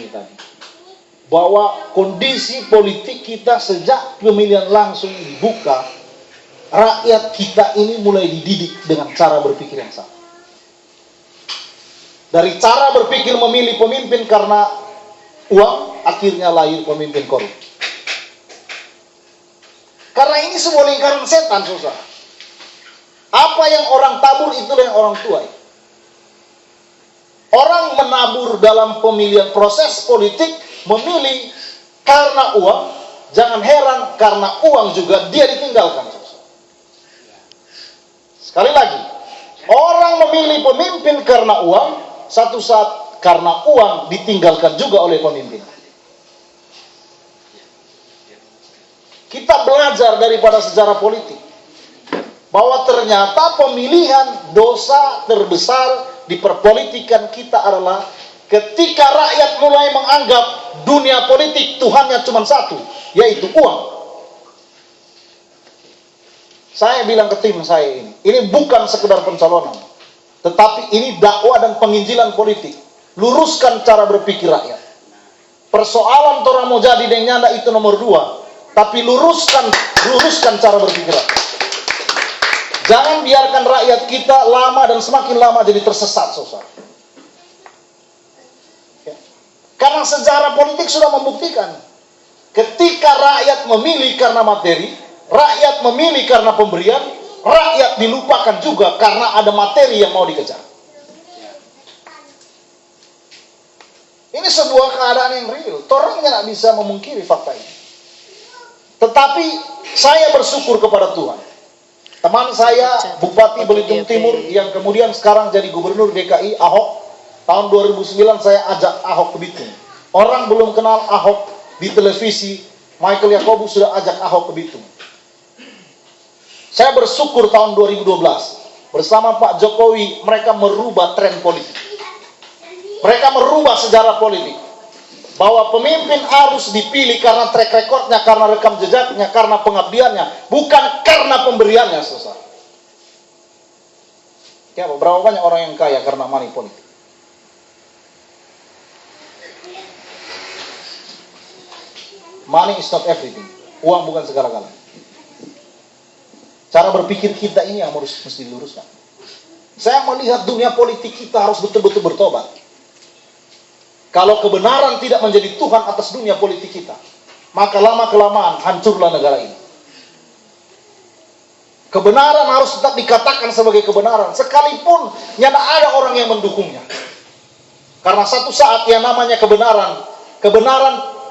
tadi, bahwa kondisi politik kita sejak pemilihan langsung dibuka, rakyat kita ini mulai dididik dengan cara berpikir yang salah. Dari cara berpikir memilih pemimpin karena uang, akhirnya lahir pemimpin korup. Karena ini sebuah lingkaran setan, saudara. Apa yang orang tabur, itulah yang orang tuai. Orang menabur dalam pemilihan proses politik, memilih karena uang, jangan heran karena uang juga dia ditinggalkan. Sekali lagi, orang memilih pemimpin karena uang, satu saat karena uang ditinggalkan juga oleh pemimpin. Kita belajar daripada sejarah politik bahwa ternyata pemilihan dosa terbesar di perpolitikan kita adalah ketika rakyat mulai menganggap dunia politik Tuhannya cuma satu, yaitu uang. Saya bilang ke tim saya ini bukan sekedar pencalonan, tetapi ini dakwah dan penginjilan politik. Luruskan cara berpikir rakyat. Persoalan orang mau jadi dan nyanda itu nomor 2, tapi luruskan cara berpikir rakyat. Jangan biarkan rakyat kita lama dan semakin lama jadi tersesat, saudara. Ya. Karena sejarah politik sudah membuktikan, ketika rakyat memilih karena materi, rakyat memilih karena pemberian, rakyat dilupakan juga karena ada materi yang mau dikejar. Ini sebuah keadaan yang real. Orang tidak bisa memungkiri fakta ini. Tetapi saya bersyukur kepada Tuhan. Teman saya, Bupati Belitung Timur, yang kemudian sekarang jadi Gubernur DKI, Ahok. Tahun 2009 saya ajak Ahok ke Bitung. Orang belum kenal Ahok di televisi, Michael Yakobus sudah ajak Ahok ke Bitung. Saya bersyukur tahun 2012, bersama Pak Jokowi, mereka merubah tren politik. Mereka merubah sejarah politik. Bahwa pemimpin harus dipilih karena track recordnya, karena rekam jejaknya, karena pengabdiannya, bukan karena pemberiannya, saudara. Ya, berapa banyak orang yang kaya karena money politik? Money is not everything. Uang bukan segala-galanya. Cara berpikir kita ini yang mesti diluruskan. Saya melihat dunia politik kita harus betul-betul bertobat. Kalau kebenaran tidak menjadi Tuhan atas dunia politik kita, maka lama-kelamaan hancurlah negara ini. Kebenaran harus tetap dikatakan sebagai kebenaran, sekalipun tidak ada orang yang mendukungnya. Karena satu saat yang namanya kebenaran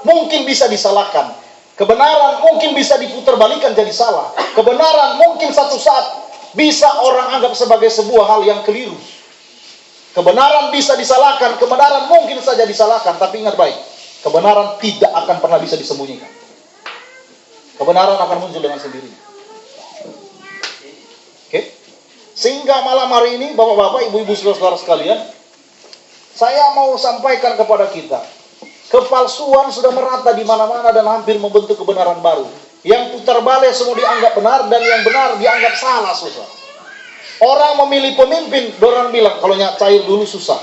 mungkin bisa disalahkan. Kebenaran mungkin bisa diputerbalikan jadi salah. Kebenaran mungkin satu saat bisa orang anggap sebagai sebuah hal yang keliru. Kebenaran bisa disalahkan, kebenaran mungkin saja disalahkan, tapi ingat baik, kebenaran tidak akan pernah bisa disembunyikan. Kebenaran akan muncul dengan sendirinya. Oke? Sehingga malam hari ini, bapak-bapak, ibu-ibu, saudara-saudara sekalian, saya mau sampaikan kepada kita, kepalsuan sudah merata di mana-mana dan hampir membentuk kebenaran baru. Yang putar balik semua dianggap benar, dan yang benar dianggap salah, saudara. Orang memilih pemimpin, orang bilang kalau nyak cair dulu susah,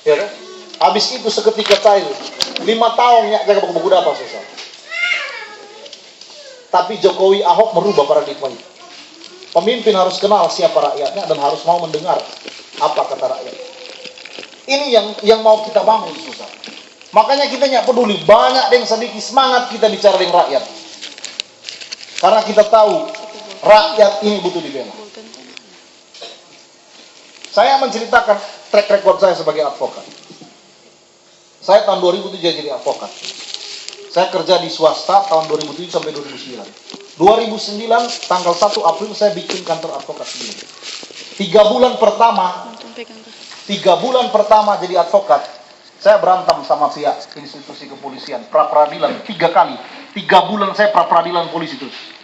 ya kan? Habis itu seketika cair, 5 tahun nyak jaga buku apa susah. Tapi Jokowi, Ahok merubah paradigma itu. Pemimpin harus kenal siapa rakyatnya dan harus mau mendengar apa kata rakyat. Ini yang mau kita bangun, susah. Makanya kita nyak peduli, banyak yang sedikit semangat kita bicara dengan rakyat. Karena kita tahu rakyat ini butuh dibela. Saya menceritakan track record saya sebagai advokat. Saya tahun 2007 jadi advokat. Saya kerja di swasta tahun 2007 sampai 2009. 2009 tanggal 1 April saya bikin kantor advokat sendiri. 3 bulan pertama jadi advokat, saya berantem sama pihak institusi kepolisian, pra-peradilan 3 kali. 3 bulan saya pra-peradilan polisi terus.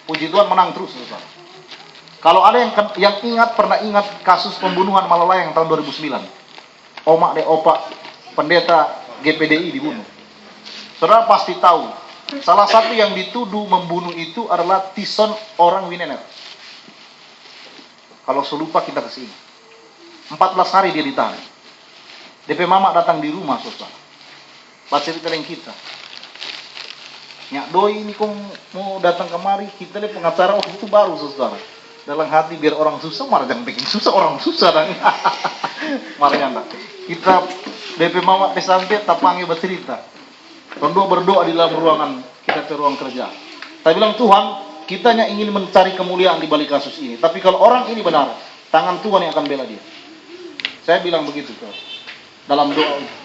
Puji Tuhan menang terus, saudara. Kalau ada yang pernah ingat kasus pembunuhan Malalayang tahun 2009. Omak de Opak, pendeta GPDI dibunuh. Saudara pasti tahu, salah satu yang dituduh membunuh itu adalah Tison orang Winener. Kalau selupa kita kesini. 14 hari dia ditahan. DP mama datang di rumah, saudara. Baca cerita dengan kita. Nyak doi ini kong mau datang kemari, kita lihat pengacara waktu itu baru, saudara. Dalam hati biar orang susah, marah jangan bikin susah orang susah dan marahnya enggak. Kita DP mama pesantai tak panggil bercerita. Berdua berdoa di dalam ruangan kita ke ruang kerja. Saya bilang, Tuhan, kita hanya ingin mencari kemuliaan di balik kasus ini. Tapi kalau orang ini benar, tangan Tuhan yang akan bela dia. Saya bilang begitu dalam doa itu.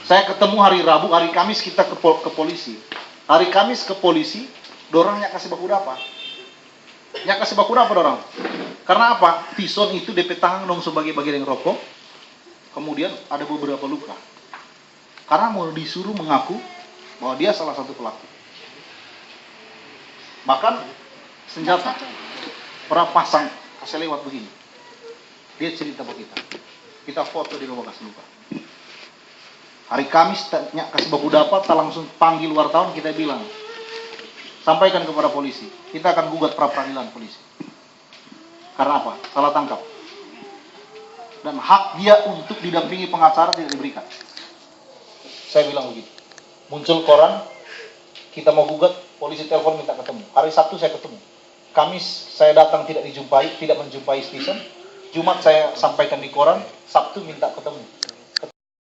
Saya ketemu hari Rabu, hari Kamis kita ke polisi. Hari Kamis ke polisi, dorangnya kasih baku apa? Nya kasih baku apa dorang? Karena apa? Tison itu DP tangan dong sebagai bagian yang rokok. Kemudian ada beberapa luka. Karena mau disuruh mengaku bahwa dia salah satu pelaku. Bahkan senjata pernah pasang kasih lewat begini. Dia cerita ke kita. Kita foto di rumah kasih luka. Hari Kamis tanya kasih baku dapat, kita langsung panggil wartawan, kita bilang, sampaikan kepada polisi, kita akan gugat pra peradilan polisi. Karena apa? Salah tangkap. Dan hak dia untuk didampingi pengacara tidak diberikan. Saya bilang begitu. Muncul koran, kita mau gugat, polisi telepon minta ketemu. Hari Sabtu saya ketemu. Kamis saya datang tidak menjumpai Stephen. Jumat saya sampaikan di koran, Sabtu minta ketemu.